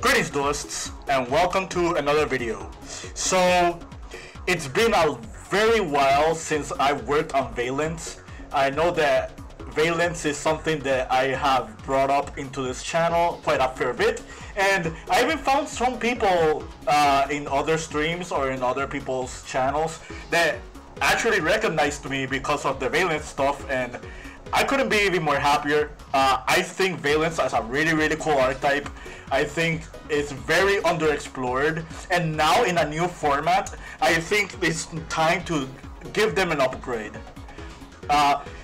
Greetings duelists, and welcome to another video. So, it's been a very while since I worked on Vaylantz. I know that Vaylantz is something that I have brought up into this channel quite a fair bit, and I even found some people in other streams or in other people's channels that actually recognized me because of the Vaylantz stuff, and I couldn't be even more happier. I think Vaylantz is a really cool archetype. I think it's very underexplored, and now in a new format, I think it's time to give them an upgrade.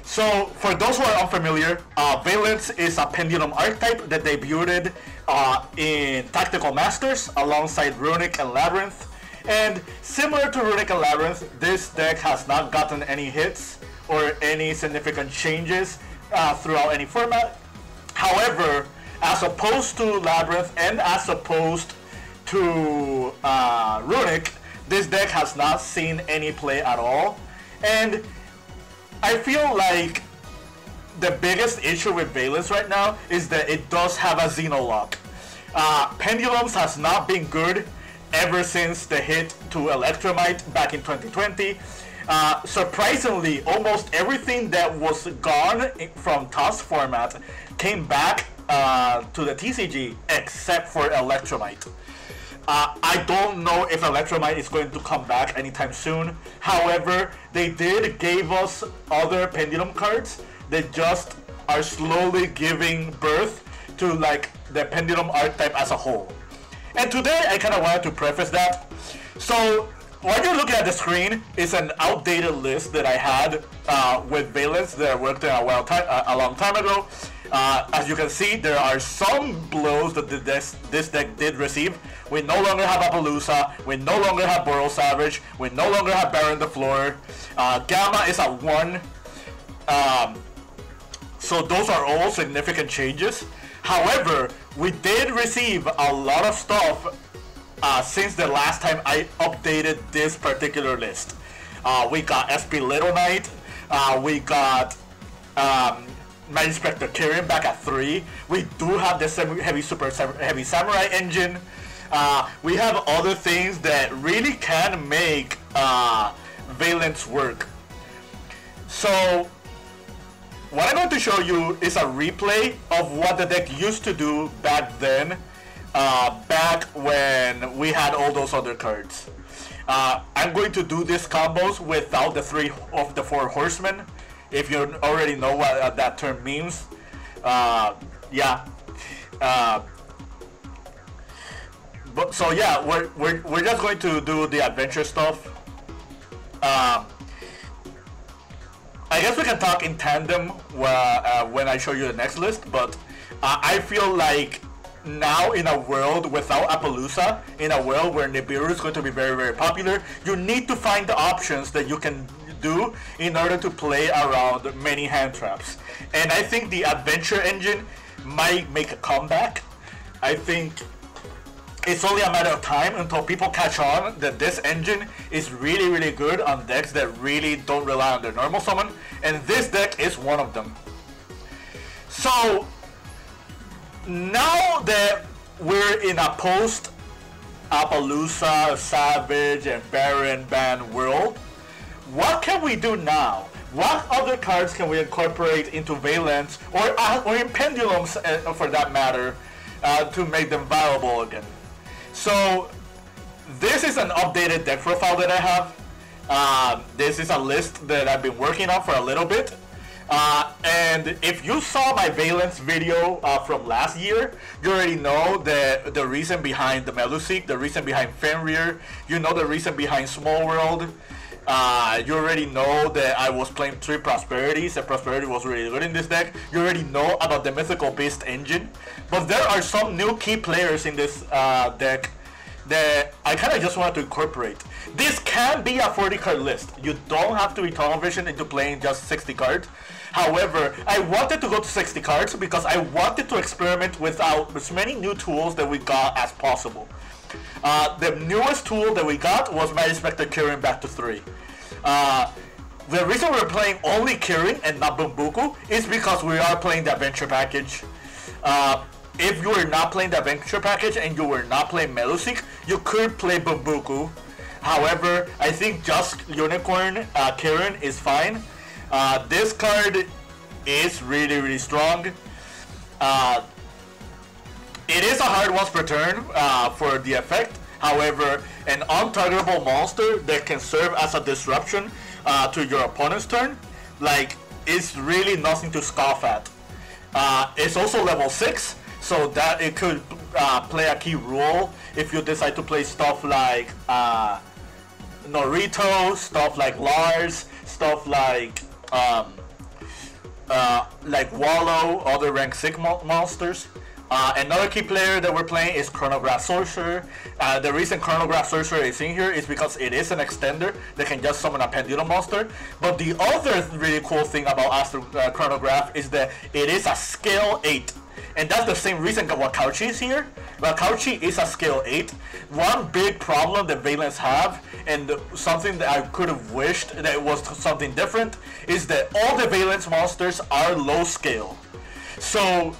So for those who are unfamiliar, Vaylantz is a Pendulum archetype that debuted in Tactical Masters alongside Runick and Labrynth. And similar to Runick and Labrynth, this deck has not gotten any hits or any significant changes throughout any format. However, as opposed to Labrynth and as opposed to Runick, this deck has not seen any play at all. And I feel like the biggest issue with Vaylantz right now is that it does have a Xeno lock. Pendulums has not been good ever since the hit to Electromite back in 2020. Surprisingly, almost everything that was gone from TOS format came back to the TCG except for Electromite. I don't know if Electromite is going to come back anytime soon. However, they did give us other Pendulum cards that just are slowly giving birth to like the Pendulum archetype as a whole. And today I kind of wanted to preface that. So what you're looking at the screen is an outdated list that I had with Vaylantz that I worked on a long time ago. As you can see, there are some blows that this deck did receive. We no longer have Appaloosa, we no longer have Burrow Savage, we no longer have Baron the Floor. Gamma is at 1. So those are all significant changes. However, we did receive a lot of stuff since the last time I updated this particular list. We got SP Little Knight, we got Magic Spectre Kirin back at 3. We do have the heavy Samurai engine. We have other things that really can make Vaylantz work. So what I'm going to show you is a replay of what the deck used to do back then, back when we had all those other cards. I'm going to do these combos without the 3 of the 4 horsemen, if you already know what that term means. Yeah. But so yeah, we're just going to do the adventure stuff. I guess we can talk in tandem when I show you the next list, but I feel like now in a world without Appaloosa, in a world where Nibiru is going to be very popular, you need to find the options that you can do in order to play around many hand traps. And I think the adventure engine might make a comeback. I think it's only a matter of time until people catch on that this engine is really good on decks that really don't rely on their normal summon, and this deck is one of them. So now that we're in a post Appaloosa, Savage, and Baron ban world, what can we do now? What other cards can we incorporate into Vaylantz or in Pendulums for that matter to make them viable again? So this is an updated deck profile that I have. This is a list that I've been working on for a little bit. And if you saw my Vaylantz video from last year, you already know the reason behind the Meluseek, the reason behind Fenrir, you know the reason behind Small World. You already know that I was playing 3 Prosperities, and Prosperity was really good in this deck. You already know about the Mythical Beast engine. But there are some new key players in this deck that I kind of just wanted to incorporate. This can be a 40 card list. You don't have to be tunnel vision into playing just 60 cards. However, I wanted to go to 60 cards because I wanted to experiment with as many new tools that we got as possible. The newest tool that we got was Magic Spectre Kirin back to 3. The reason we're playing only Kirin and not Bumbuku is because we are playing the adventure package. if you were not playing the adventure package and you were not playing Meluseek, you could play Bambuku. However, I think just Unicorn Karen is fine. This card is really strong. It is a hard once per turn for the effect. However, an untargetable monster that can serve as a disruption to your opponent's turn, like, is really nothing to scoff at. It's also level 6, so that it could play a key role if you decide to play stuff like Norito, stuff like Lars, stuff like Wallow, other rank 6 monsters. Another key player that we're playing is Chronograph Sorcerer. The reason Chronograph Sorcerer is in here is because it is an extender that can just summon a Pendulum monster. But the other really cool thing about Chronograph is that it is a scale 8. And that's the same reason Wakauchi is here. Wakauchi is a scale 8. One big problem that Vaylantz have, and something that I could have wished that it was something different, is that all the Vaylantz monsters are low scale. So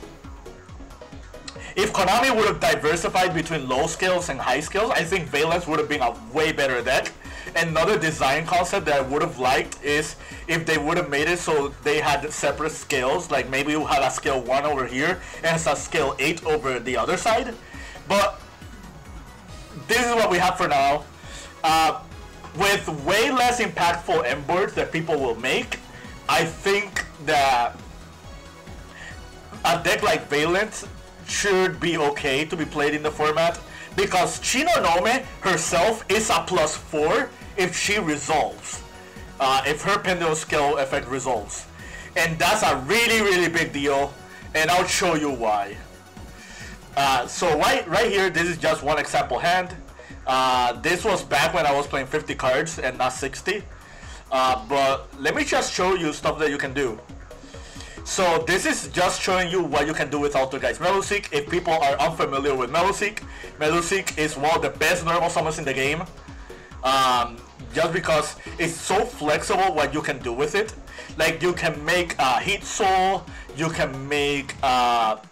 if Konami would have diversified between low scales and high scales, I think Vaylantz would have been a way better deck. Another design concept that I would have liked is if they would have made it so they had separate scales, like maybe you had a scale 1 over here and a scale 8 over the other side. But this is what we have for now. With way less impactful end boards that people will make, I think that a deck like Vaylantz should be okay to be played in the format, because Shinonome herself is a +4 if she resolves, if her Pendulum skill effect resolves, and that's a really big deal, and I'll show you why. So right here, this is just one example hand. This was back when I was playing 50 cards and not 60, but let me just show you stuff that you can do. So this is just showing you what you can do with Altergeist Meluseek. If people are unfamiliar with Meluseek, Meluseek is one of the best normal summons in the game. Just because it's so flexible what you can do with it. Like, you can make Heat Soul, you can make,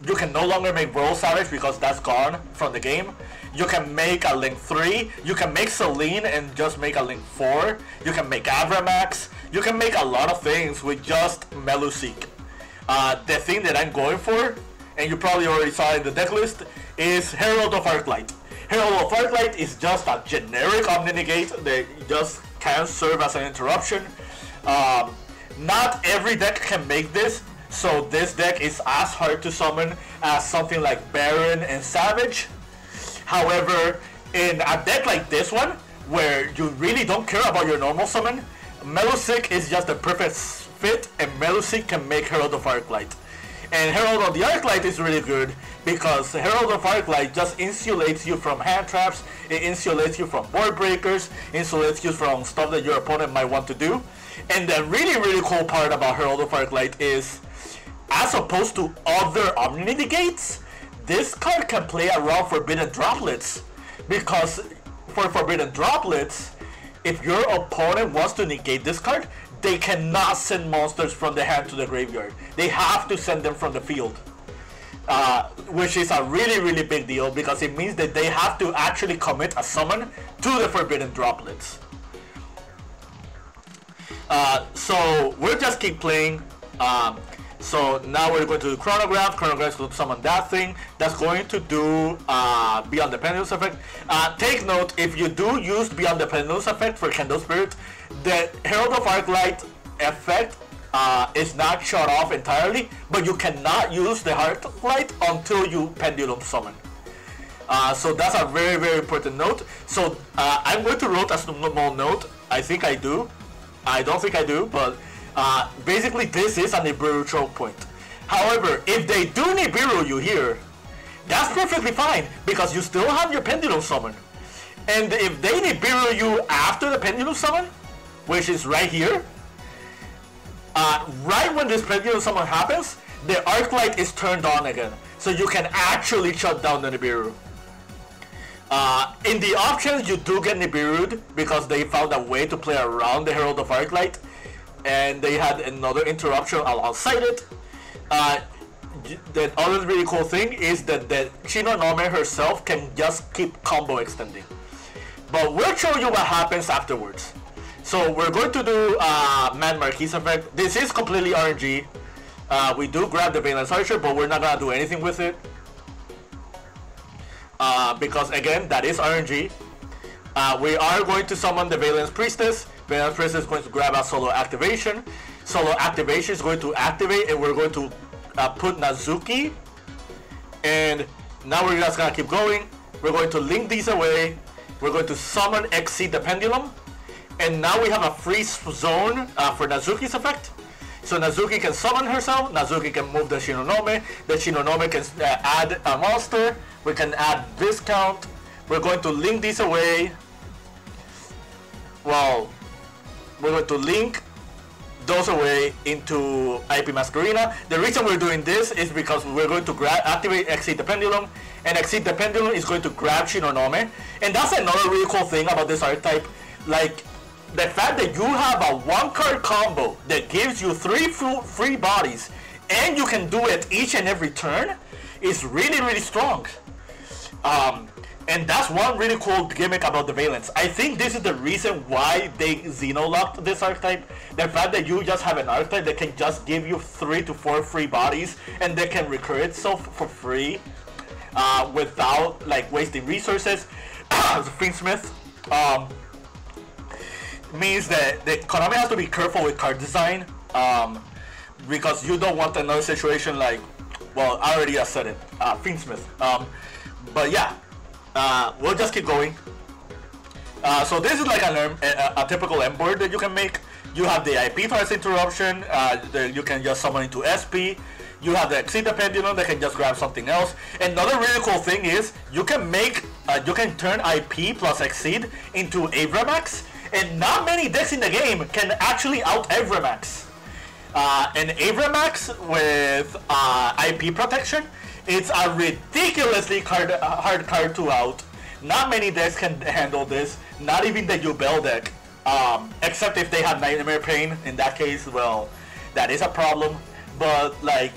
you can no longer make Royal Savage because that's gone from the game. You can make a Link 3, you can make Celine and just make a Link 4, you can make Avramax, you can make a lot of things with just Meluseek. The thing that I'm going for, and you probably already saw in the deck list, is Herald of Arclight. Herald of Arclight is just a generic Omni-Negate that just can serve as an interruption. Not every deck can make this, so this deck is as hard to summon as something like Baron and Savage. However, in a deck like this one, where you really don't care about your normal summon, Meluseek is just the perfect fit, and Meluseek can make Herald of Arclight. And Herald of the Arclight is really good because Herald of Arclight just insulates you from hand traps, it insulates you from board breakers, insulates you from stuff that your opponent might want to do. And the really cool part about Herald of Arclight is, as opposed to other Omni-Negates, this card can play around Forbidden Droplets. Because for Forbidden Droplets, if your opponent wants to negate this card, they cannot send monsters from the hand to the graveyard. They have to send them from the field. Which is a really big deal, because it means that they have to actually commit a summon to the Forbidden Droplets. So we'll just keep playing. So now we're going to do Chronograph. Chronograph is going to summon that thing. That's going to do Beyond the Pendulums effect. Take note, if you do use Beyond the Pendulums effect for Candle Spirit, the Herald of Arclight effect is not shut off entirely, but you cannot use the Arclight until you Pendulum summon. So that's a very important note. So I'm going to write a small note. I think I do. I don't think I do, but basically this is a Nibiru choke point. However, if they do Nibiru you here, that's perfectly fine, because you still have your Pendulum summon. And if they Nibiru you after the Pendulum summon, which is right here, right when this Pendulum summon happens, the Arclight is turned on again, so you can actually shut down the Nibiru. In the options, you do get Nibiru'd because they found a way to play around the Herald of Arclight, and they had another interruption alongside it. the other really cool thing is that the Shinonome herself can just keep combo extending. But we'll show you what happens afterwards. So we're going to do Mad Marquise effect. This is completely RNG. We do grab the Vaylantz Archer, but we're not gonna do anything with it. Because again, that is RNG. We are going to summon the Vaylantz Priestess. Vaylantz Priestess is going to grab our solo activation. Solo activation is going to activate, and we're going to put Nazuki. And now we're just gonna keep going. We're going to link these away. We're going to summon Exceed the Pendulum. And now we have a freeze zone for Nazuki's effect. So Nazuki can summon herself. Nazuki can move the Shinonome. The Shinonome can add a monster. We can add discount. We're going to link these away. Well, we're going to link those away into IP Masquerena. The reason we're doing this is because we're going to activate Exceed the Pendulum, and Exceed the Pendulum is going to grab Shinonome. And that's another really cool thing about this archetype. Like, the fact that you have a one-card combo that gives you 3 free bodies, and you can do it each and every turn, is really, really strong. And that's one really cool gimmick about the Vaylantz. I think this is the reason why they Xeno-locked this archetype. The fact that you just have an archetype that can just give you 3 to 4 free bodies, and that can recur itself for free without like wasting resources. Fiendsmith means that the Konami has to be careful with card design, because you don't want another situation like, well, I already said it, Fiendsmith. But yeah. We'll just keep going. So this is like a typical M board that you can make. You have the IP Twice Interruption, you can just summon into SP. You have the Exceed the Pendulum that can just grab something else. Another really cool thing is you can make, you can turn IP plus Exceed into Avramax, and not many decks in the game can actually out Avramax. And Avramax with IP protection, it's a ridiculously hard card to out. Not many decks can handle this, not even the Duel deck, except if they have Nightmare Pain. In that case, well, that is a problem. But like,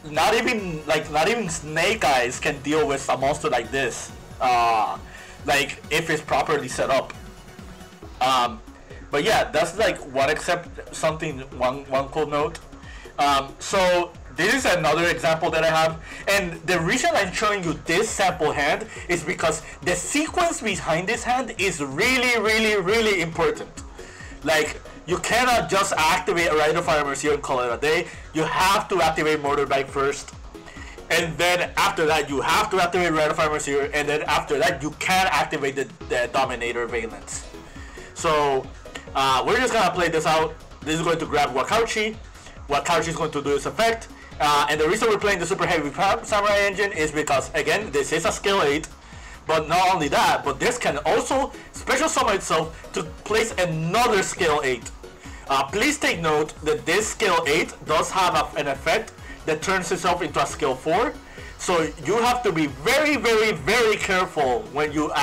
not even Snake Eyes can deal with a monster like this. Like if it's properly set up. But yeah, that's like one one cool note. So this is another example that I have, and the reason I'm showing you this sample hand is because the sequence behind this hand is really, really, really important. Like, you cannot just activate a Rite of Fire Mercier and call it a day. You have to activate Motorbike first, and then after that you have to activate Rite of Fire Mercier, and then after that you can activate the Dominator Vaylantz. So we're just gonna play this out. This is going to grab Wakauchi. Wakauchi is going to do this effect. And the reason we're playing the Super Heavy Samurai engine is because, again, this is a skill 8. But not only that, but this can also special summon itself to place another skill 8. Please take note that this skill 8 does have an effect that turns itself into a skill 4. So you have to be very, very, very careful when you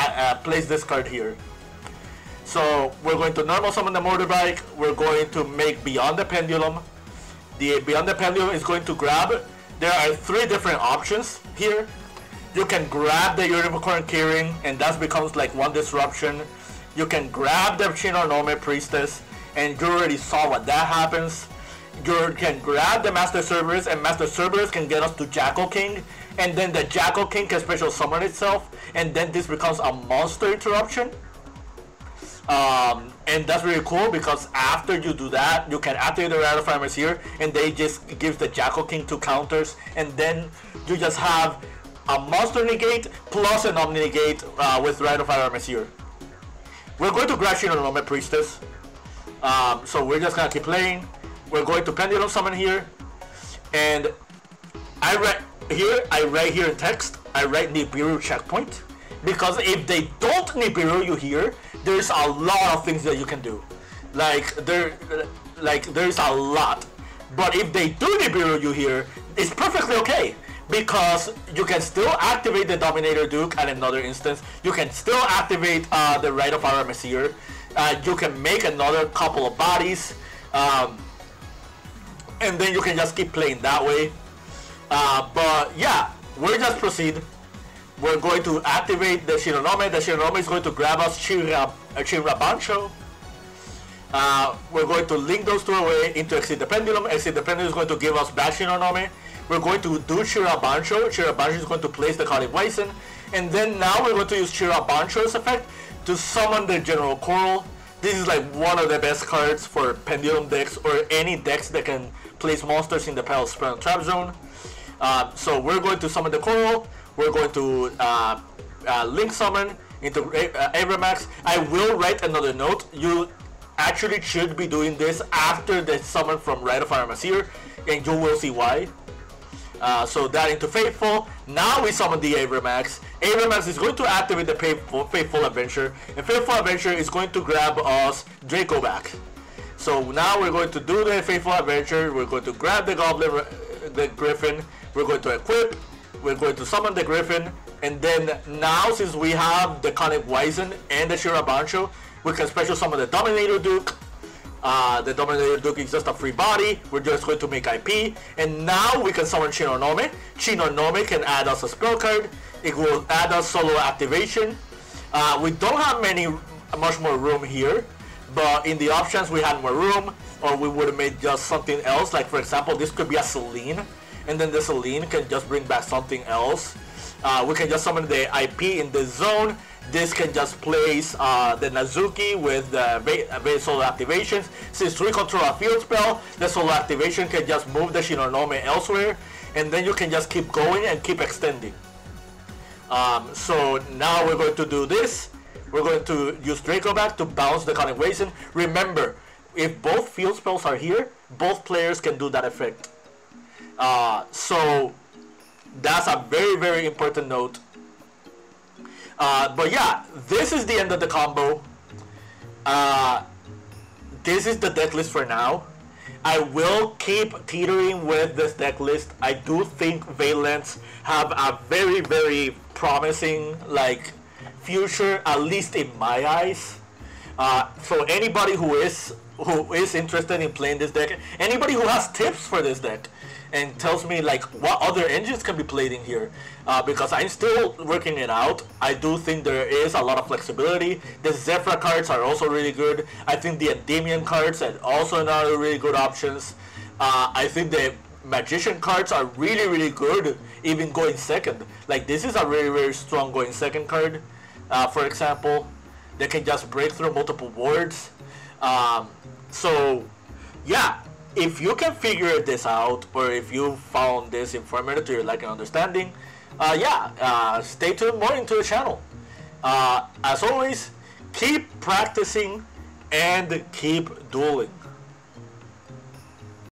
place this card here. So we're going to normal summon the Motorbike. We're going to make Beyond the Pendulum. The Beyond the Pendulum is going to grab. There are 3 different options here. You can grab the Unicorn Keyring, and that becomes like 1 disruption. You can grab the Shinonome Priestess, and you already saw what that happens. You can grab the Master Cerberus, and Master Cerberus can get us to Jackal King, and then the Jackal King can special summon itself, and then this becomes a monster interruption. And that's really cool because after you do that, you can activate the Rite of Fire Mercier, and they just gives the Jackal King 2 counters, and then you just have a monster negate plus an Omni negate with Rite of Fire Mercier. We're going to grab Shinonome Priestess, so we're just gonna keep playing. We're going to Pendulum Summon here, and I write here in text, I write Nibiru checkpoint, because if they don't Nibiru you here, there's a lot of things that you can do. There's a lot. But if they do Nibiru you here, it's perfectly okay, because you can still activate the Dominator Duke at another instance. You can still activate the Rite of Fire Mercier. You can make another couple of bodies. and then you can just keep playing that way. But yeah, we'll just proceed. We're going to activate the Shinonome. The Shinonome is going to grab us Chirabancho. We're going to link those two away into Exit the Pendulum. Exit the Pendulum is going to give us back Shinonome. We're going to do Chirabancho. Chirabancho is going to place the Conic Wyson. And then now we're going to use Chirabancho's effect to summon the General Coral. This is like one of the best cards for Pendulum decks or any decks that can place monsters in the Peril Spell Trap Zone. So we're going to summon the Coral. We're going to link summon into Abramax. I will write another note. You actually should be doing this after the summon from Rite of Armaseer, and you will see why. So that into Faithful. Now we summon the Abramax. Abramax is going to activate the Faithful Adventure, and Faithful Adventure is going to grab us Draco back. So now we're going to do the Faithful Adventure. We're going to grab the Goblin, the Griffin. We're going to equip. We're going to summon the Griffin, and then now since we have the Conic Wyson and the Chirabancho, we can special summon the Dominator Duke. The Dominator Duke is just a free body. We're just going to make IP, and now we can summon Shinonome. Shinonome can add us a spell card. It will add us solo activation. We don't have much more room here, but in the options we had more room, or we would have made just something else. Like for example, this could be a Celine. And then the Celine can just bring back something else. We can just summon the IP in the zone. This can just place the Nazuki with the solo activations. Since we control a field spell, the solo activation can just move the Shinonome elsewhere. And then you can just keep going and keep extending. So now we're going to do this. We're going to use Draco back to bounce the Conic Wyson. Remember, if both field spells are here, both players can do that effect. So that's a very, very important note. But yeah, this is the end of the combo. This is the deck list for now. I will keep teetering with this deck list. I do think Vaylantz have a very, very promising future, at least in my eyes. So anybody who is interested in playing this deck, anybody who has tips for this deck, and tells me what other engines can be played in here, because I'm still working it out. I do think there is a lot of flexibility. The Zephyr cards are also really good. I think the Endymion cards are also another really good options. I think the Magician cards are really, really good, even going second. This is a very, very strong going second card. For example, they can just break through multiple boards. So yeah, if you can figure this out, or if you found this informative to your liking and understanding, stay tuned more into the channel. As always, keep practicing and keep dueling.